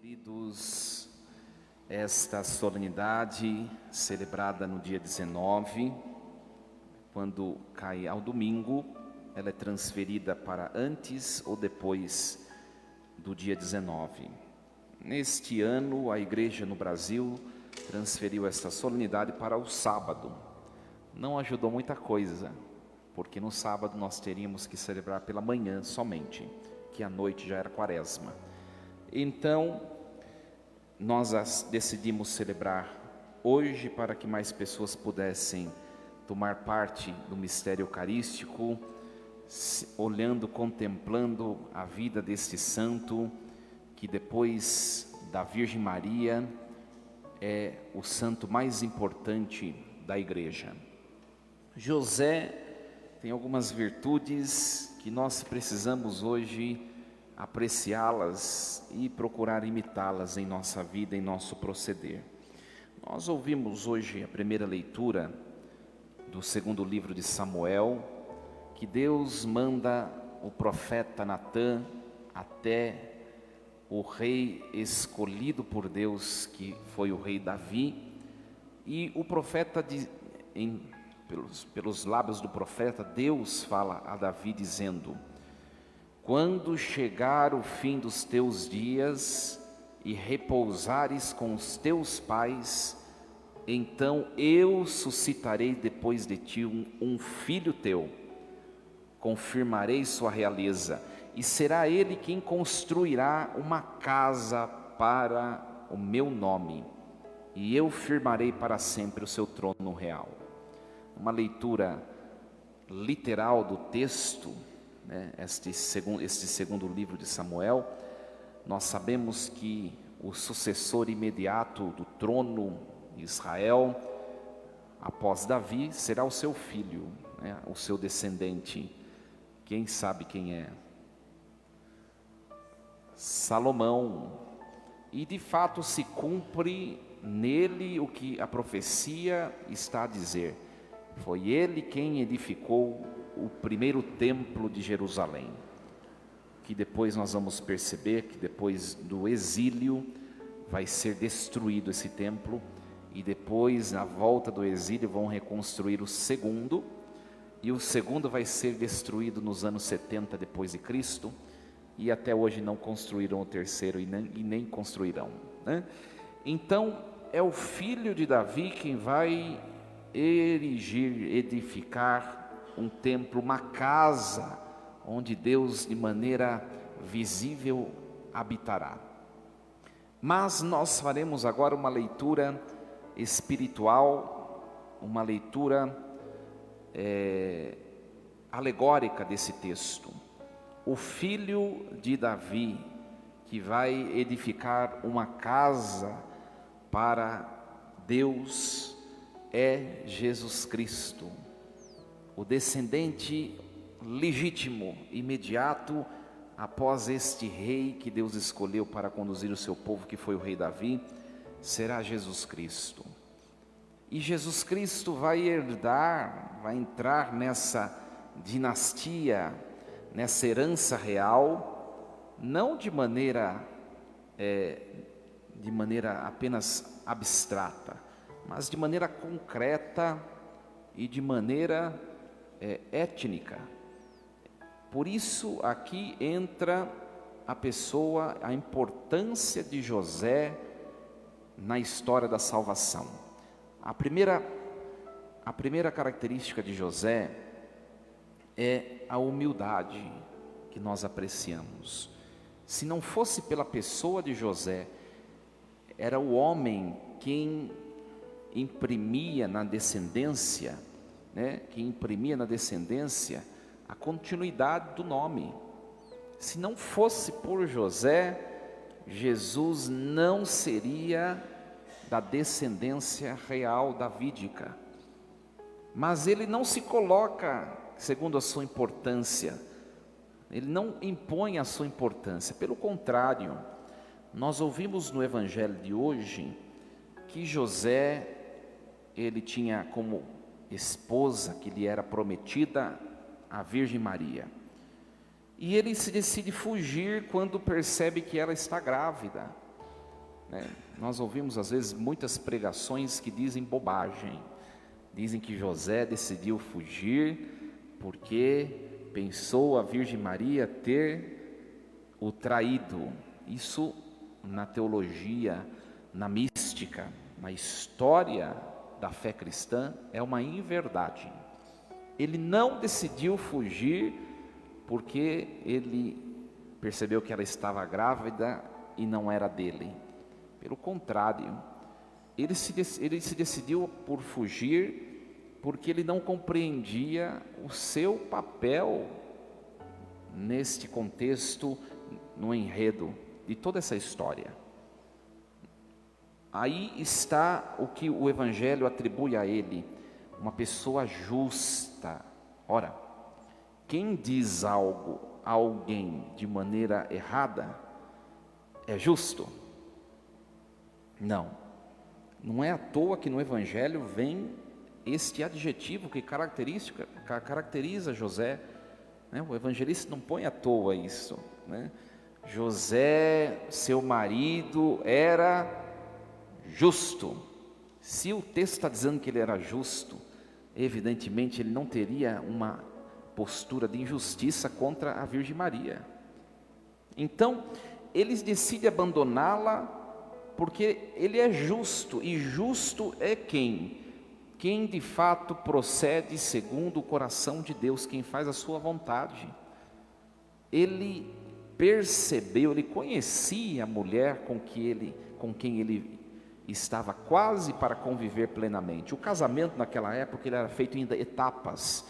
Queridos, esta solenidade celebrada no dia 19, quando cai ao domingo, ela é transferida para antes ou depois do dia 19. Neste ano, a igreja no Brasil transferiu esta solenidade para o sábado. Não ajudou muita coisa, porque no sábado nós teríamos que celebrar pela manhã somente, que à noite já era quaresma. Então, nós decidimos celebrar hoje para que mais pessoas pudessem tomar parte do mistério eucarístico, olhando, contemplando a vida deste santo, que depois da Virgem Maria é o santo mais importante da igreja. José tem algumas virtudes que nós precisamos hoje apreciá-las e procurar imitá-las em nossa vida, em nosso proceder. Nós ouvimos hoje a primeira leitura do segundo livro de Samuel, que Deus manda o profeta Natã até o rei escolhido por Deus, que foi o rei Davi, e o profeta, pelos lábios do profeta, Deus fala a Davi dizendo: quando chegar o fim dos teus dias e repousares com os teus pais, então eu suscitarei depois de ti um filho teu, confirmarei sua realeza, e será ele quem construirá uma casa para o meu nome, e eu firmarei para sempre o seu trono real. Uma leitura literal do texto, este segundo livro de Samuel. Nós sabemos que o sucessor imediato do trono de Israel, após Davi, será o seu filho, o seu descendente. Quem sabe quem é? Salomão. E de fato se cumpre nele o que a profecia está a dizer. Foi ele quem edificou o primeiro templo de Jerusalém, que depois nós vamos perceber que depois do exílio vai ser destruído esse templo, e depois na volta do exílio vão reconstruir o segundo, e o segundo vai ser destruído nos anos 70 depois de Cristo, e até hoje não construíram o terceiro e nem construirão, Então é o filho de Davi quem vai erigir, edificar um templo, uma casa, onde Deus de maneira visível habitará. Mas nós faremos agora uma leitura espiritual, uma leitura alegórica desse texto. O filho de Davi, que vai edificar uma casa para Deus, é Jesus Cristo, o descendente legítimo, imediato, após este rei que Deus escolheu para conduzir o seu povo, que foi o rei Davi, será Jesus Cristo. E Jesus Cristo vai entrar nessa dinastia, nessa herança real, não de maneira apenas abstrata, mas de maneira concreta e de maneira étnica. Por isso aqui entra a importância de José na história da salvação. A primeira característica de José é a humildade que nós apreciamos. Se não fosse pela pessoa de José, era o homem quem imprimia na descendência, a continuidade do nome. Se não fosse por José, Jesus não seria da descendência real davídica. Mas ele não se coloca segundo a sua importância, ele não impõe a sua importância, pelo contrário, nós ouvimos no evangelho de hoje que José, ele tinha como esposa que lhe era prometida a Virgem Maria, e ele se decide fugir quando percebe que ela está grávida. né? Nós ouvimos às vezes muitas pregações que dizem bobagem. Dizem que José decidiu fugir porque pensou a Virgem Maria ter o traído. Isso na teologia, na mística, na história da fé cristã é uma inverdade. Ele não decidiu fugir porque ele percebeu que ela estava grávida e não era dele. Pelo contrário, ele se decidiu por fugir porque ele não compreendia o seu papel neste contexto, no enredo de toda essa história. Aí está o que o Evangelho atribui a ele, uma pessoa justa. Ora, quem diz algo a alguém de maneira errada é justo? Não é à toa que no Evangelho vem este adjetivo que caracteriza José, né? O evangelista não põe à toa isso, né? José, seu marido, era justo. Se o texto está dizendo que ele era justo, evidentemente ele não teria uma postura de injustiça contra a Virgem Maria. Então, eles decidem abandoná-la porque ele é justo, e justo é quem? Quem de fato procede segundo o coração de Deus, quem faz a sua vontade. Ele percebeu, ele conhecia a mulher com quem ele estava quase para conviver plenamente. O casamento naquela época ele era feito em etapas.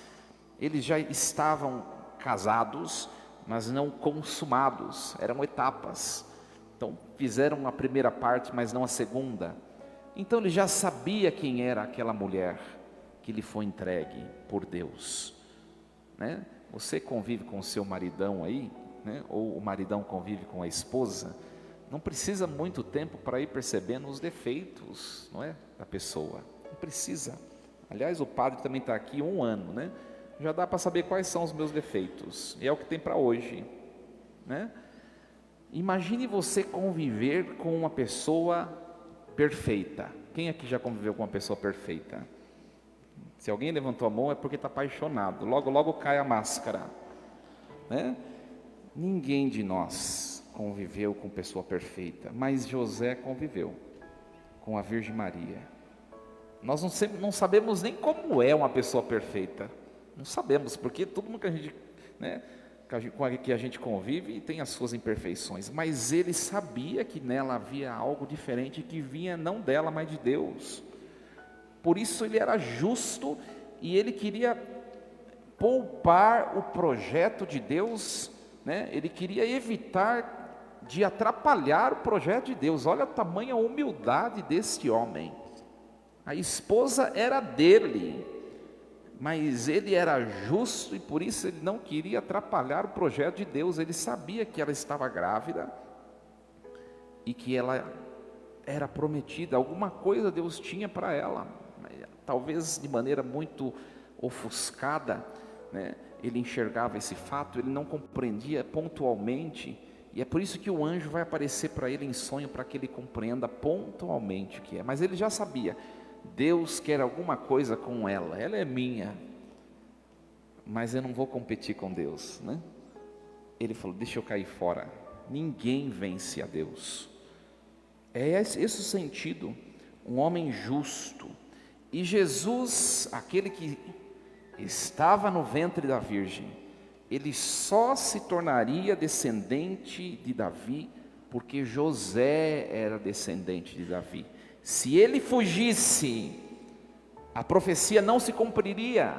Eles já estavam casados, mas não consumados, eram etapas. Então fizeram a primeira parte, mas não a segunda. Então ele já sabia quem era aquela mulher que lhe foi entregue por Deus, né? Você convive com o seu maridão aí, né? Ou o maridão convive com a esposa, não precisa muito tempo para ir percebendo os defeitos, não é, da pessoa, não precisa. Aliás, o padre também está aqui 1 ano, né? Já dá para saber quais são os meus defeitos, e é o que tem para hoje, né? Imagine você conviver com uma pessoa perfeita. Quem aqui já conviveu com uma pessoa perfeita? Se alguém levantou a mão é porque está apaixonado. Logo, logo cai a máscara, né? Ninguém de nós conviveu com pessoa perfeita, mas José conviveu com a Virgem Maria. Nós não sabemos nem como é uma pessoa perfeita. Não sabemos, porque todo mundo que a gente, né, que a gente convive tem as suas imperfeições, mas ele sabia que nela havia algo diferente que vinha não dela, mas de Deus. Por isso ele era justo e ele queria poupar o projeto de Deus, né? Ele queria evitar de atrapalhar o projeto de Deus. Olha a tamanha humildade deste homem. A esposa era dele, mas ele era justo e por isso ele não queria atrapalhar o projeto de Deus. Ele sabia que ela estava grávida e que ela era prometida, alguma coisa Deus tinha para ela, talvez de maneira muito ofuscada, né? Ele enxergava esse fato, ele não compreendia pontualmente, e é por isso que o anjo vai aparecer para ele em sonho, para que ele compreenda pontualmente o que é. Mas ele já sabia, Deus quer alguma coisa com ela é minha, mas eu não vou competir com Deus, né? Ele falou, deixa eu cair fora, ninguém vence a Deus. É esse o sentido, um homem justo. E Jesus, aquele que estava no ventre da Virgem, ele só se tornaria descendente de Davi, porque José era descendente de Davi. Se ele fugisse, a profecia não se cumpriria.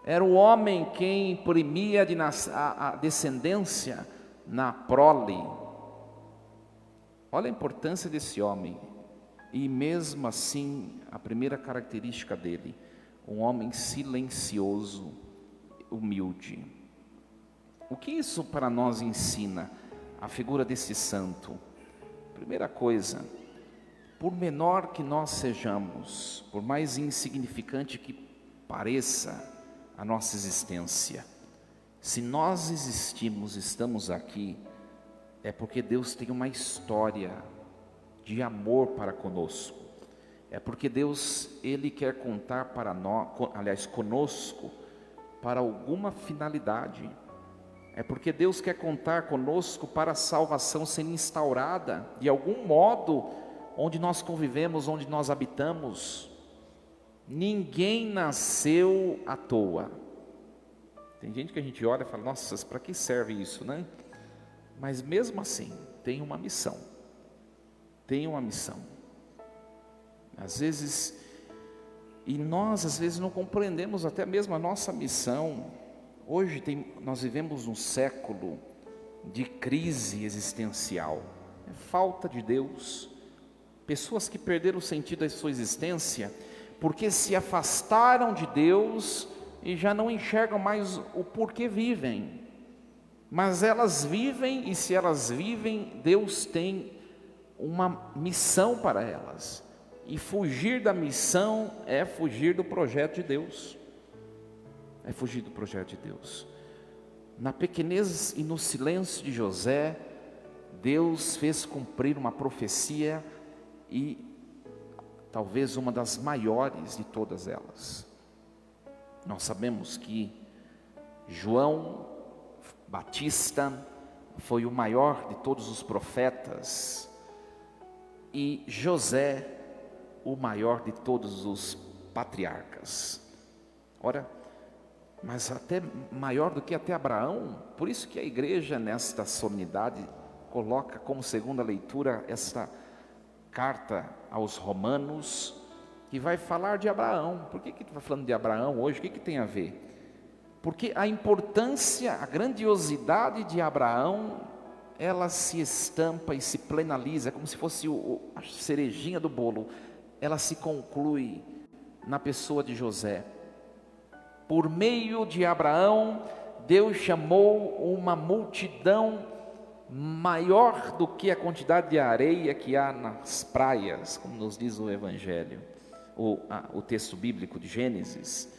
Era o homem quem imprimia a descendência na prole. Olha a importância desse homem. E mesmo assim, a primeira característica dele, um homem silencioso, humilde. O que isso para nós ensina? A figura desse santo. Primeira coisa, por menor que nós sejamos, por mais insignificante que pareça a nossa existência, se nós existimos, estamos aqui, é porque Deus tem uma história de amor para conosco. É porque Deus, Ele quer contar para nós, aliás, conosco, para alguma finalidade. É porque Deus quer contar conosco para a salvação ser instaurada, de algum modo, onde nós convivemos, onde nós habitamos. Ninguém nasceu à toa. Tem gente que a gente olha e fala, nossa, para que serve isso, né? Mas mesmo assim, tem uma missão. Tem uma missão. Às vezes, e nós às vezes não compreendemos até mesmo a nossa missão. Hoje nós vivemos um século de crise existencial. É falta de Deus. Pessoas que perderam o sentido da sua existência, porque se afastaram de Deus e já não enxergam mais o porquê vivem. Mas elas vivem, e se elas vivem, Deus tem uma missão para elas. E fugir da missão é fugir do projeto de Deus. É fugir do projeto de Deus. Na pequenez e no silêncio de José, Deus fez cumprir uma profecia, e talvez uma das maiores de todas elas. Nós sabemos que João Batista foi o maior de todos os profetas, e José o maior de todos os patriarcas. Ora, mas até maior do que até Abraão. Por isso que a igreja nesta solenidade coloca como segunda leitura esta carta aos Romanos, que vai falar de Abraão. Por que está falando de Abraão hoje? O que tem a ver? Porque a importância, a grandiosidade de Abraão, ela se estampa e se plenaliza, como se fosse a cerejinha do bolo. Ela se conclui na pessoa de José. Por meio de Abraão, Deus chamou uma multidão maior do que a quantidade de areia que há nas praias, como nos diz o Evangelho, o texto bíblico de Gênesis.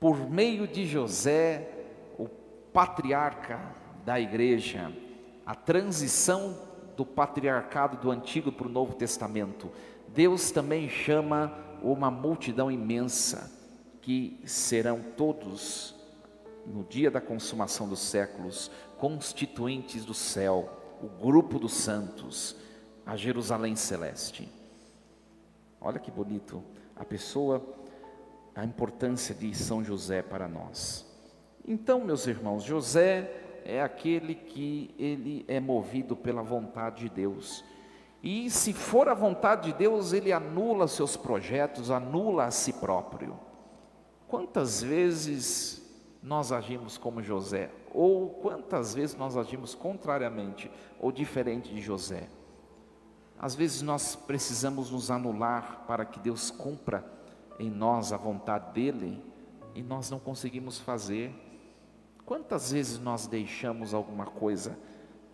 Por meio de José, o patriarca da igreja, a transição do patriarcado do Antigo para o Novo Testamento, Deus também chama uma multidão imensa, que serão todos, no dia da consumação dos séculos, constituintes do céu, o grupo dos santos, a Jerusalém celeste. Olha que bonito a importância de São José para nós. Então, meus irmãos, José é aquele que ele é movido pela vontade de Deus. E se for a vontade de Deus, ele anula seus projetos, anula a si próprio. Quantas vezes nós agimos como José? Ou quantas vezes nós agimos contrariamente ou diferente de José? Às vezes nós precisamos nos anular para que Deus cumpra em nós a vontade dEle, e nós não conseguimos fazer. Quantas vezes nós deixamos alguma coisa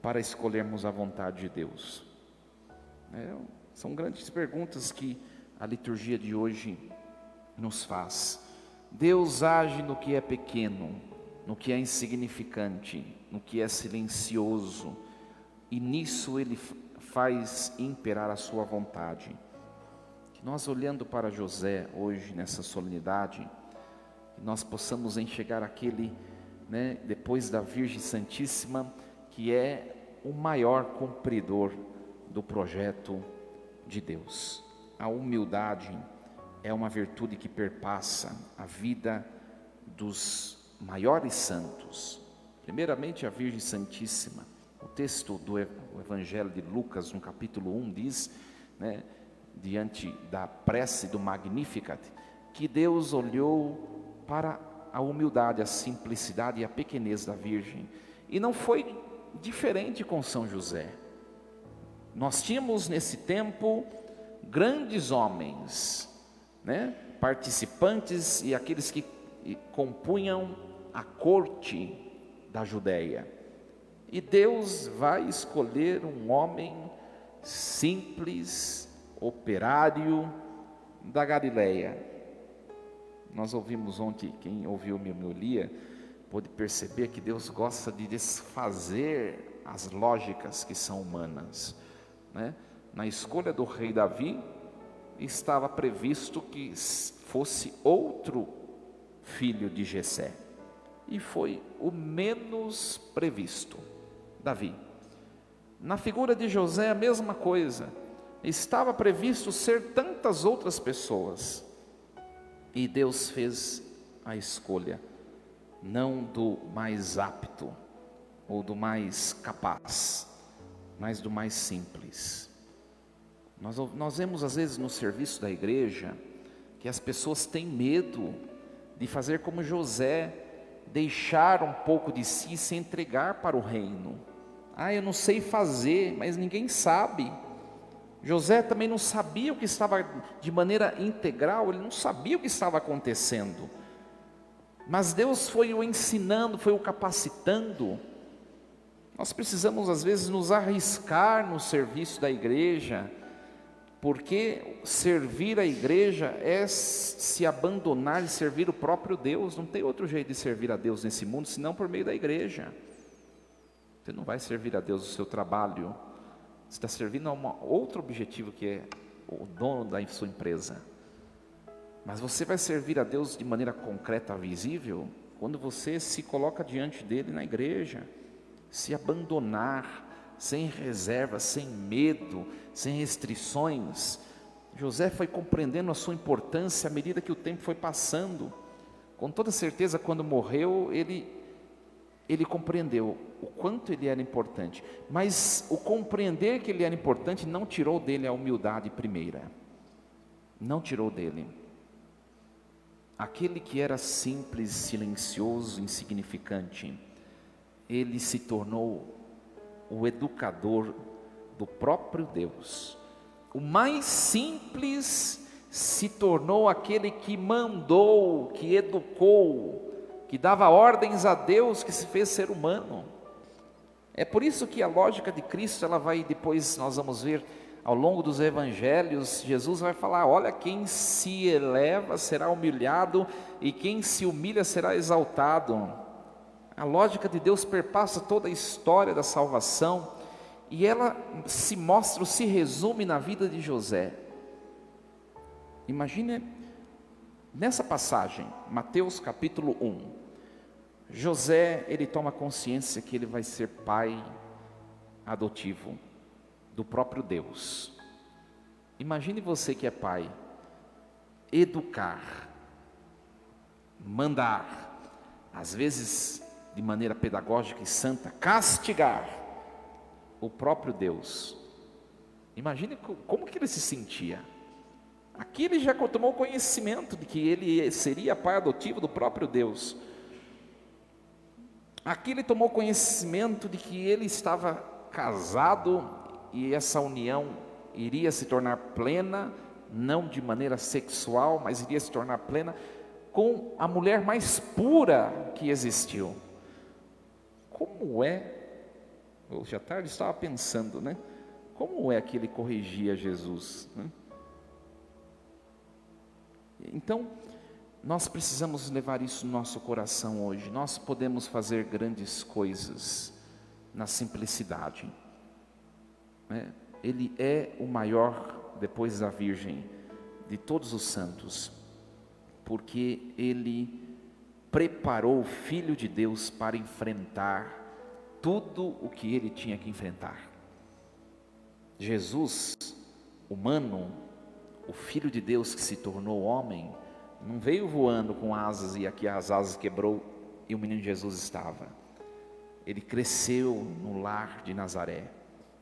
para escolhermos a vontade de Deus? São grandes perguntas que a liturgia de hoje nos faz. Deus age no que é pequeno, no que é insignificante, no que é silencioso, e nisso Ele faz imperar a sua vontade. Que nós, olhando para José hoje nessa solenidade, que nós possamos enxergar aquele, depois da Virgem Santíssima, que é o maior cumpridor do projeto de Deus. A humildade é uma virtude que perpassa a vida dos maiores santos. Primeiramente a Virgem Santíssima. O texto do Evangelho de Lucas, no capítulo 1, diz, diante da prece do Magnificat, que Deus olhou para a humildade, a simplicidade e a pequenez da Virgem. E não foi diferente com São José. Nós tínhamos nesse tempo grandes homens, participantes e aqueles que compunham a corte da Judéia. E Deus vai escolher um homem simples, operário da Galileia. Nós ouvimos ontem, quem ouviu minha homilia, pôde perceber que Deus gosta de desfazer as lógicas que são humanas, na escolha do rei Davi, estava previsto que fosse outro filho de Jessé, e foi o menos previsto, Davi. Na figura de José, a mesma coisa, estava previsto ser tantas outras pessoas, e Deus fez a escolha, não do mais apto, ou do mais capaz, mas do mais simples. Nós vemos às vezes no serviço da igreja, que as pessoas têm medo de fazer como José, deixar um pouco de si e se entregar para o reino. Eu não sei fazer, mas ninguém sabe. José também não sabia o que estava, de maneira integral, ele não sabia o que estava acontecendo. Mas Deus foi o ensinando, foi o capacitando. Nós precisamos às vezes nos arriscar no serviço da igreja, porque servir a igreja é se abandonar e servir o próprio Deus. Não tem outro jeito de servir a Deus nesse mundo, senão por meio da igreja. Você não vai servir a Deus no seu trabalho, você está servindo a outro objetivo, que é o dono da sua empresa. Mas você vai servir a Deus de maneira concreta, visível, quando você se coloca diante dele na igreja, se abandonar, sem reserva, sem medo, sem restrições. José foi compreendendo a sua importância à medida que o tempo foi passando. Com toda certeza, quando morreu, ele compreendeu o quanto ele era importante. Mas o compreender que ele era importante não tirou dele a humildade primeira. Não tirou dele. Aquele que era simples, silencioso, insignificante, ele se tornou o educador do próprio Deus. O mais simples se tornou aquele que mandou, que educou, que dava ordens a Deus, que se fez ser humano. É por isso que a lógica de Cristo, ela vai, depois nós vamos ver ao longo dos evangelhos, Jesus vai falar: olha, quem se eleva será humilhado, e quem se humilha será exaltado. A lógica de Deus perpassa toda a história da salvação, e ela se mostra, se resume na vida de José. Imagine nessa passagem, Mateus capítulo 1, José, ele toma consciência que ele vai ser pai adotivo do próprio Deus. Imagine você que é pai, educar, mandar, às vezes de maneira pedagógica e santa, castigar o próprio Deus. Imagine como que ele se sentia. Aqui ele já tomou conhecimento de que ele seria pai adotivo do próprio Deus. Aqui ele tomou conhecimento de que ele estava casado, e essa união iria se tornar plena, não de maneira sexual, mas iria se tornar plena com a mulher mais pura que existiu. Como é, hoje à tarde estava pensando, né? Como é que ele corrigia Jesus, né? Então, nós precisamos levar isso no nosso coração hoje. Nós podemos fazer grandes coisas na simplicidade, né? Ele é o maior, depois da Virgem, de todos os santos, porque ele preparou o Filho de Deus para enfrentar tudo o que ele tinha que enfrentar. Jesus, humano, o Filho de Deus que se tornou homem, não veio voando com asas e aqui as asas quebrou e o menino Jesus estava. Ele cresceu no lar de Nazaré,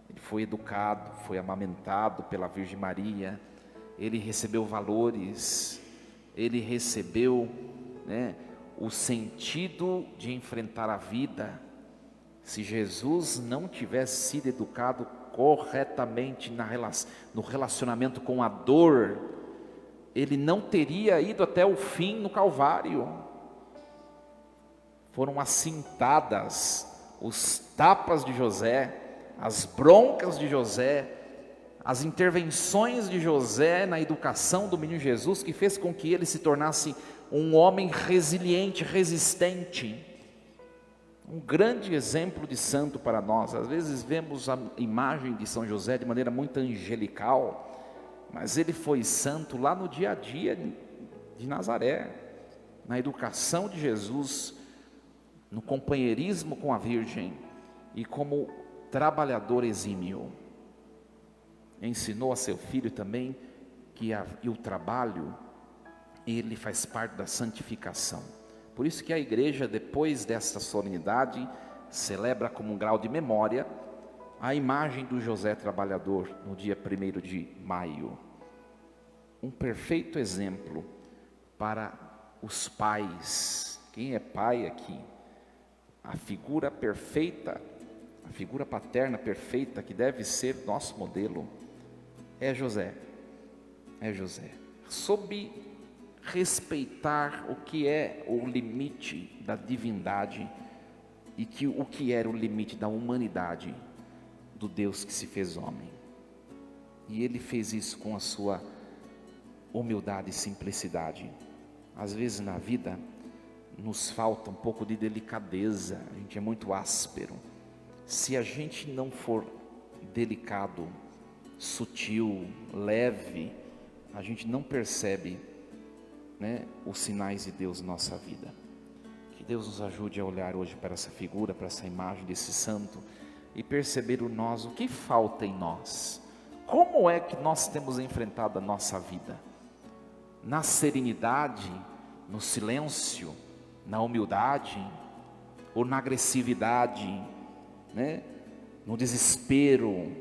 ele foi educado, foi amamentado pela Virgem Maria, ele recebeu valores, ele recebeu, né, o sentido de enfrentar a vida. Se Jesus não tivesse sido educado corretamente no relacionamento com a dor, ele não teria ido até o fim no Calvário. Foram assintadas os tapas de José, as broncas de José, as intervenções de José na educação do menino Jesus, que fez com que ele se tornasse um homem resiliente, resistente. um grande exemplo de santo para nós. Às vezes vemos a imagem de São José de maneira muito angelical, mas ele foi santo lá no dia a dia de Nazaré, na educação de Jesus, no companheirismo com a Virgem e como trabalhador exímio. Ensinou a seu filho também que o trabalho, ele faz parte da santificação. Por isso que a igreja, depois desta solenidade, celebra como um grau de memória a imagem do José trabalhador no dia 1º de maio. Um perfeito exemplo para os pais. Quem é pai aqui? A figura perfeita, a figura paterna perfeita que deve ser nosso modelo é José. É José. Soube respeitar o que é o limite da divindade e o que era o limite da humanidade do Deus que se fez homem. E ele fez isso com a sua humildade e simplicidade. Às vezes na vida nos falta um pouco de delicadeza, a gente é muito áspero. Se a gente não for delicado, sutil, leve, a gente não percebe, os sinais de Deus na nossa vida. Que Deus nos ajude a olhar hoje para essa figura, para essa imagem desse santo e perceber o que falta em nós. Como é que nós temos enfrentado a nossa vida? Na serenidade, no silêncio, na humildade ou na agressividade, no desespero,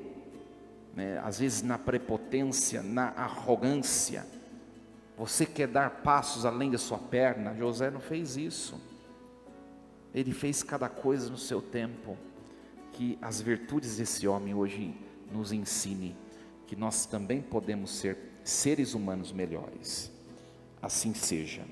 às vezes na prepotência, na arrogância. Você quer dar passos além da sua perna? José não fez isso. Ele fez cada coisa no seu tempo. Que as virtudes desse homem hoje nos ensine que nós também podemos ser seres humanos melhores. Assim seja.